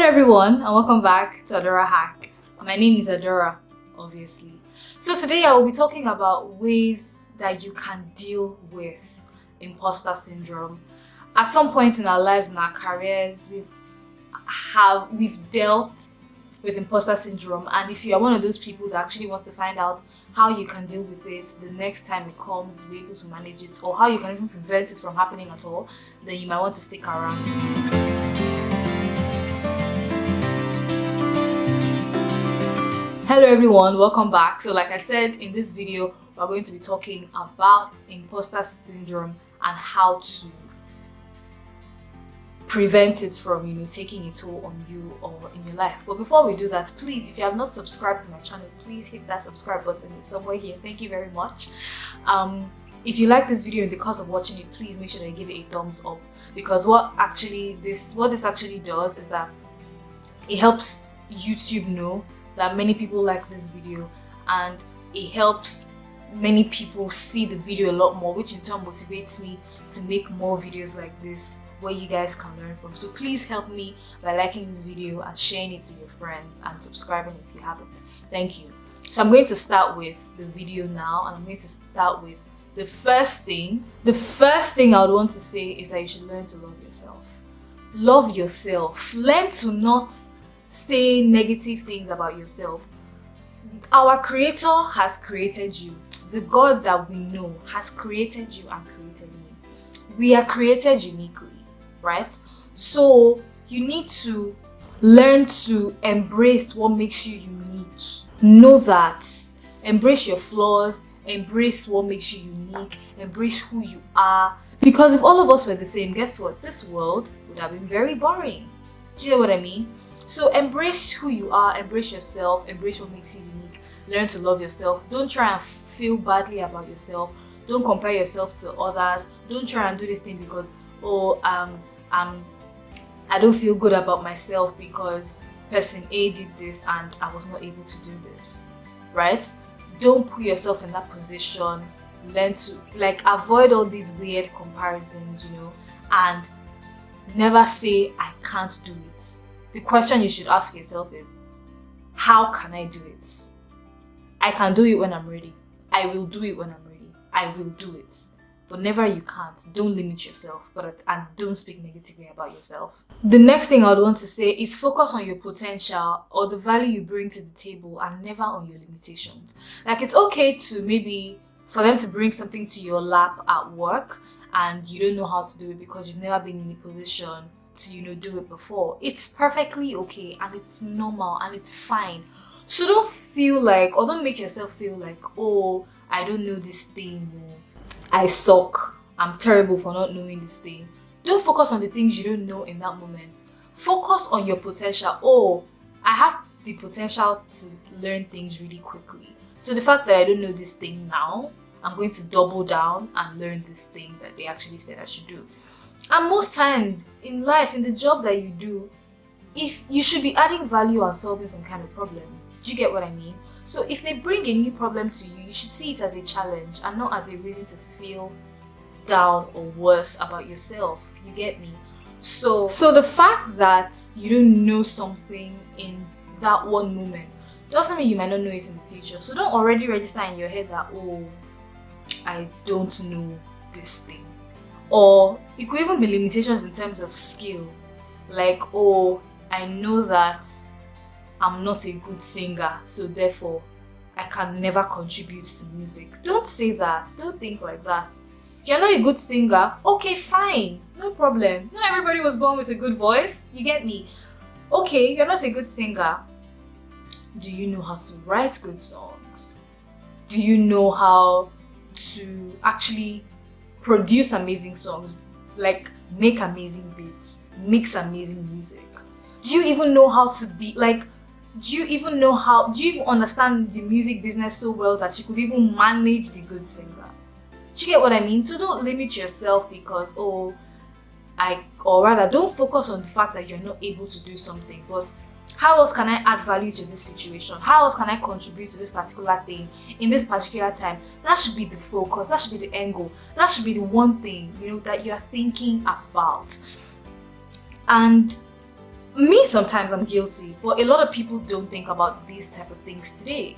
everyone, and welcome back to Adora Hack. My name is Adora, obviously. So today I will be talking about ways that you can deal with imposter syndrome. At some point in our lives, in our careers, we've dealt with imposter syndrome, and if you are one of those people that actually wants to find out how you can deal with it the next time it comes, be able to manage it, or how you can even prevent it from happening at all, then you might want to stick around. Hello everyone, welcome back. So like I said, in this video we're going to be talking about imposter syndrome and how to prevent it from taking a toll on you or in your life. But before we do that, please, if you have not subscribed to my channel, please hit that subscribe button. It's somewhere here. Thank you very much. If you like this video in the course of watching it, please make sure that you give it a thumbs up, because what this actually does is that it helps YouTube know that many people like this video, and it helps many people see the video a lot more, which in turn motivates me to make more videos like this where you guys can learn from. So please help me by liking this video and sharing it to your friends and subscribing if you haven't. Thank you. So I'm going to start with the video now, and I'm going to start with the first thing. The first thing I would want to say is that you should learn to love yourself. Love yourself. Learn to not say negative things about yourself. Our Creator has created you. The God that we know has created you and created me. We are created uniquely, right? So you need to learn to embrace what makes you unique. Know that. Embrace your flaws. Embrace what makes you unique. Embrace who you are. Because if all of us were the same, guess what? This world would have been very boring. Do you know what I mean? So embrace who you are, embrace yourself, embrace what makes you unique, learn to love yourself. Don't try and feel badly about yourself. Don't compare yourself to others. Don't try and do this thing because, I don't feel good about myself because person A did this and I was not able to do this, right? Don't put yourself in that position. Learn to avoid all these weird comparisons, and never say I can't do it. The question you should ask yourself is, how can I do it? I can do it when I'm ready. I will do it when I'm ready. I will do it. But never you can't. Don't limit yourself, and don't speak negatively about yourself. The next thing I would want to say is focus on your potential or the value you bring to the table, and never on your limitations. It's okay to for them to bring something to your lap at work and you don't know how to do it because you've never been in a position to do it before. It's perfectly okay, and it's normal, and it's fine. So don't feel like, or don't make yourself feel like, oh, I don't know this thing, or I suck, I'm terrible for not knowing this thing. Don't focus on the things you don't know in that moment. Focus on your potential. Oh, I have the potential to learn things really quickly. So the fact that I don't know this thing now, I'm going to double down and learn this thing that they actually said I should do. And most times in life, in the job that you do, if you should be adding value and solving some kind of problems. Do you get what I mean? So if they bring a new problem to you, you should see it as a challenge and not as a reason to feel down or worse about yourself. You get me? So the fact that you don't know something in that one moment doesn't mean you might not know it in the future. So don't already register in your head that, oh, I don't know this thing. Or it could even be limitations in terms of skill. Like, oh, I know that I'm not a good singer, so therefore I can never contribute to music. Don't say that. Don't think like that. You're not a good singer. Okay, fine. No problem. Not everybody was born with a good voice. You get me? Okay, you're not a good singer. Do you know how to write good songs? Do you know how to actually produce amazing songs, make amazing beats, mix amazing music? Do you even know how to be do you even understand the music business so well that you could even manage the good singer? Do you get what I mean? So don't limit yourself because, or rather don't focus on the fact that you're not able to do something, but how else can I add value to this situation? How else can I contribute to this particular thing in this particular time? That should be the focus. That should be the end goal. That should be the one thing, that you're thinking about. And Me, sometimes I'm guilty, but a lot of people don't think about these type of things today.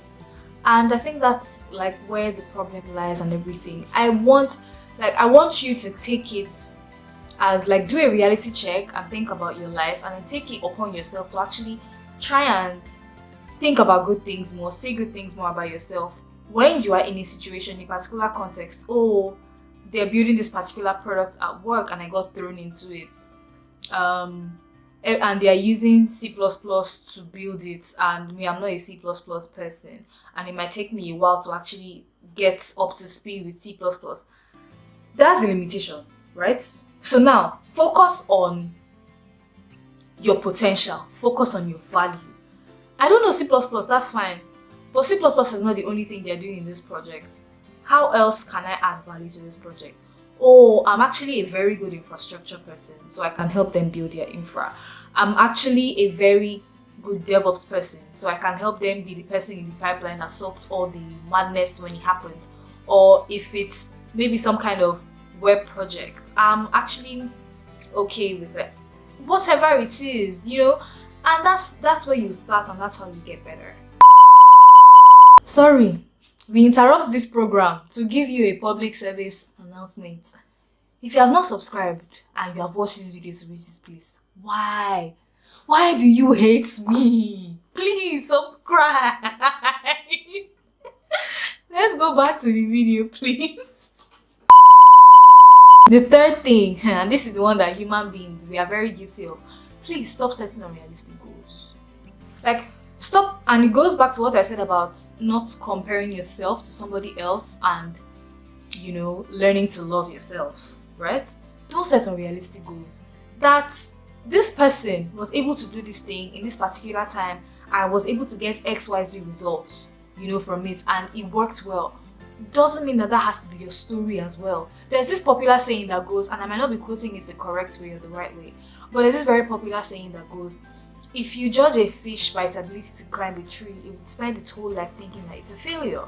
And I think that's like where the problem lies and everything. I want you to take it as like, do a reality check and think about your life, and then take it upon yourself to actually try and think about good things more, say good things more about yourself. When you are in a situation, in a particular context, oh, they're building this particular product at work and I got thrown into it. And they are using C++ to build it, and me, I'm not a C++ person, and it might take me a while to actually get up to speed with C++. That's a limitation, right? So now, focus on your potential, focus on your value. I don't know C++, that's fine, but C++ is not the only thing they're doing in this project. How else can I add value to this project? Oh, I'm actually a very good infrastructure person, so I can help them build their infra. I'm actually a very good DevOps person, so I can help them be the person in the pipeline that sorts all the madness when it happens. Or if it's maybe some kind of web project, I'm actually okay with it. Whatever it is, and that's where you start, and that's how you get better. Sorry, we interrupt this program to give you a public service announcement. If you have not subscribed and you have watched this video to reach this place, why do you hate me? Please subscribe. Let's go back to the video, please. The third thing, and this is the one that human beings, we are very guilty of. Please stop setting unrealistic goals. Like, stop, and it goes back to what I said about not comparing yourself to somebody else and, learning to love yourself, right? Don't set unrealistic goals. That this person was able to do this thing in this particular time, I was able to get XYZ results, from it, and it worked well. Doesn't mean that has to be your story as well. There's this popular saying that goes, and I might not be quoting it the correct way or the right way, but there's this very popular saying that goes, if you judge a fish by its ability to climb a tree, it would spend its whole life thinking that it's a failure.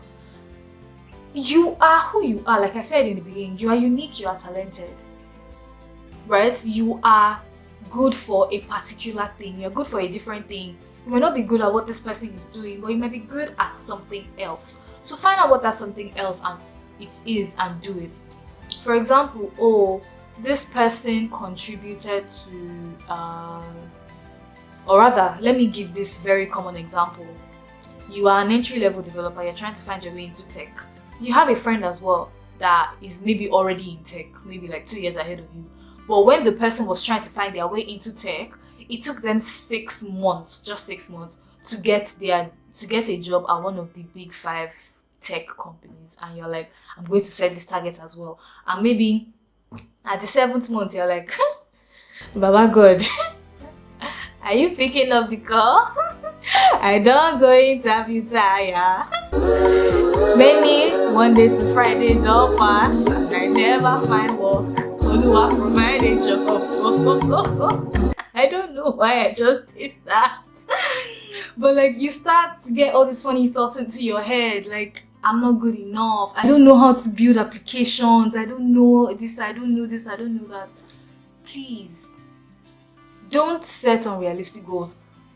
You are who you are. Like I said in the beginning, you are unique, you are talented, right? You are good for a particular thing, you're good for a different thing. You might not be good at what this person is doing, but you might be good at something else. So find out what that something else and it is and do it. For example, oh, this person contributed to, or rather, let me give this very common example. You are an entry-level developer, you're trying to find your way into tech. You have a friend as well that is maybe already in tech, maybe like 2 years ahead of you. But when the person was trying to find their way into tech, it took them 6 months, just 6 months, to get a job at one of the big 5 tech companies. And you're like, I'm going to set this target as well. And maybe at the 7th month, you're like, Baba God, are you picking up the call? I don't go interview tire. Many Monday to Friday don't pass, and I never find work. Oluwa provide a job. I don't know why I just did that. But like, you start to get all these funny thoughts into your head, like, I'm not good enough, I don't know how to build applications, I don't know this, I don't know this, I don't know that. Please, don't set unrealistic goals.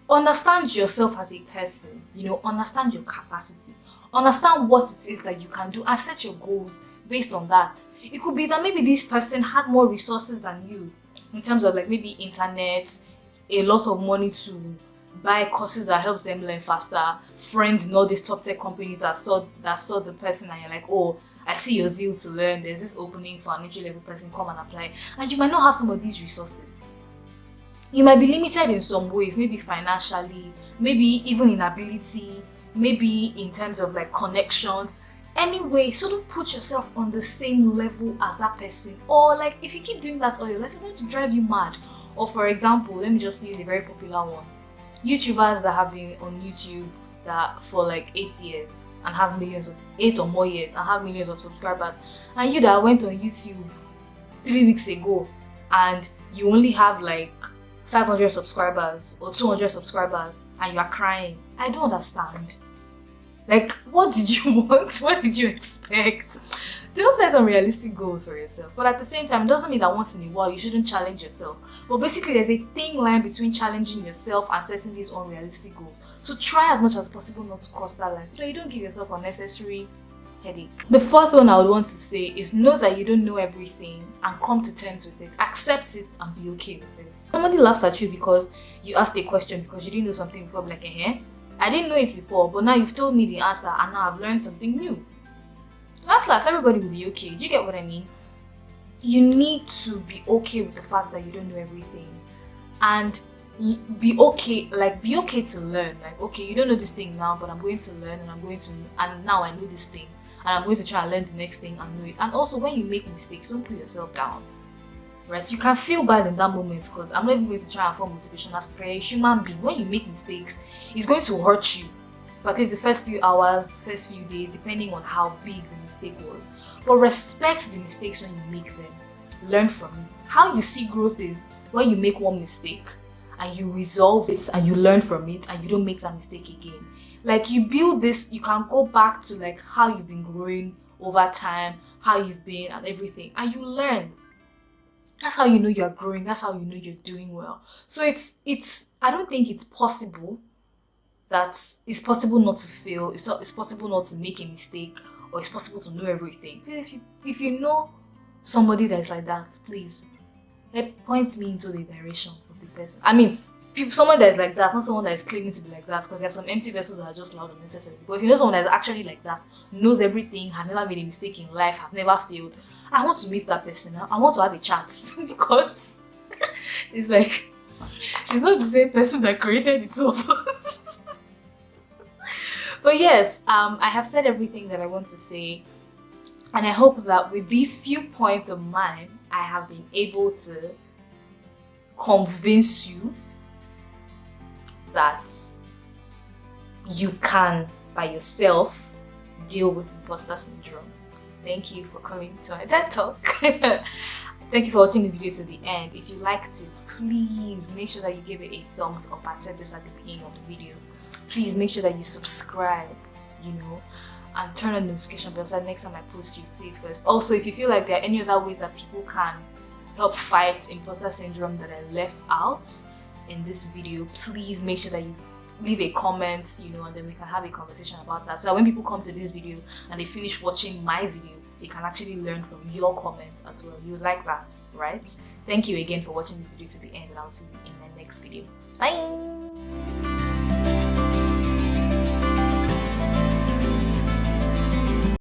Understand yourself as a person, understand your capacity, understand what it is that you can do, and set your goals based on that. It could be that maybe this person had more resources than you, in terms of like maybe internet, a lot of money to buy courses that helps them learn faster, friends in all these top tech companies that saw the person, and you're like, oh, I see your zeal to learn, there's this opening for an entry level person, come and apply. And you might not have some of these resources. You might be limited in some ways, maybe financially, maybe even in ability, maybe in terms of like connections. Anyway, so don't put yourself on the same level as that person. Or like, if you keep doing that all your life, it's going to drive you mad. Or for example, let me just use a very popular one. YouTubers that have been on YouTube that for like 8 years and have 8 or more years and have millions of subscribers. And you that went on YouTube 3 weeks ago and you only have like 500 subscribers or 200 subscribers and you are crying. I don't understand. Like, what did you want? What did you expect? Don't set unrealistic goals for yourself. But at the same time, it doesn't mean that once in a while you shouldn't challenge yourself. But basically, there's a thin line between challenging yourself and setting these unrealistic goals. So try as much as possible not to cross that line so that you don't give yourself unnecessary headache. The fourth one I would want to say is know that you don't know everything and come to terms with it. Accept it and be okay with it. Somebody laughs at you because you asked a question because you didn't know something before, like, I didn't know it before, but now you've told me the answer and now I've learned something new. Last, everybody will be okay. Do you get what I mean? You need to be okay with the fact that you don't know everything. And be okay to learn. Like, okay, you don't know this thing now, but I'm going to learn and now I know this thing. And I'm going to try and learn the next thing and know it. And also, when you make mistakes, don't put yourself down. Right? You can feel bad in that moment because I'm not even going to try and form motivation as per a human being. When you make mistakes, it's going to hurt you. For at least the first few hours, first few days, depending on how big the mistake was. But respect the mistakes when you make them. Learn from it. How you see growth is when you make one mistake and you resolve it and you learn from it and you don't make that mistake again. Like, you build this, you can go back to like how you've been growing over time, how you've been and everything, and you learn. That's how you know you're growing. That's how you know you're doing well. So it's I don't think it's possible that it's possible not to fail. It's possible not to make a mistake, or it's possible to know everything. If you know somebody that's like that, please point me into the direction of the person. I mean, someone that is like that, not someone that is claiming to be like that, because there are some empty vessels that are just loud and necessary. But if you know someone that is actually like that, knows everything, has never made a mistake in life, has never failed, I want to meet that person. I want to have a chat because it's like it's not the same person that created the two of us. But yes, I have said everything that I want to say, and I hope that with these few points of mine, I have been able to convince you that you can, by yourself, deal with imposter syndrome. Thank you for coming to my TED Talk. Thank you for watching this video to the end. If you liked it, please make sure that you give it a thumbs up. I said this at the beginning of the video. Please make sure that you subscribe, and turn on the notification bell so that next time I post, you see it first. Also, if you feel like there are any other ways that people can help fight imposter syndrome that I left out in this video, please make sure that you leave a comment, and then we can have a conversation about that. So that when people come to this video and they finish watching my video, they can actually learn from your comments as well. You like that, right? Thank you again for watching this video to the end, and I'll see you in my next video. Bye!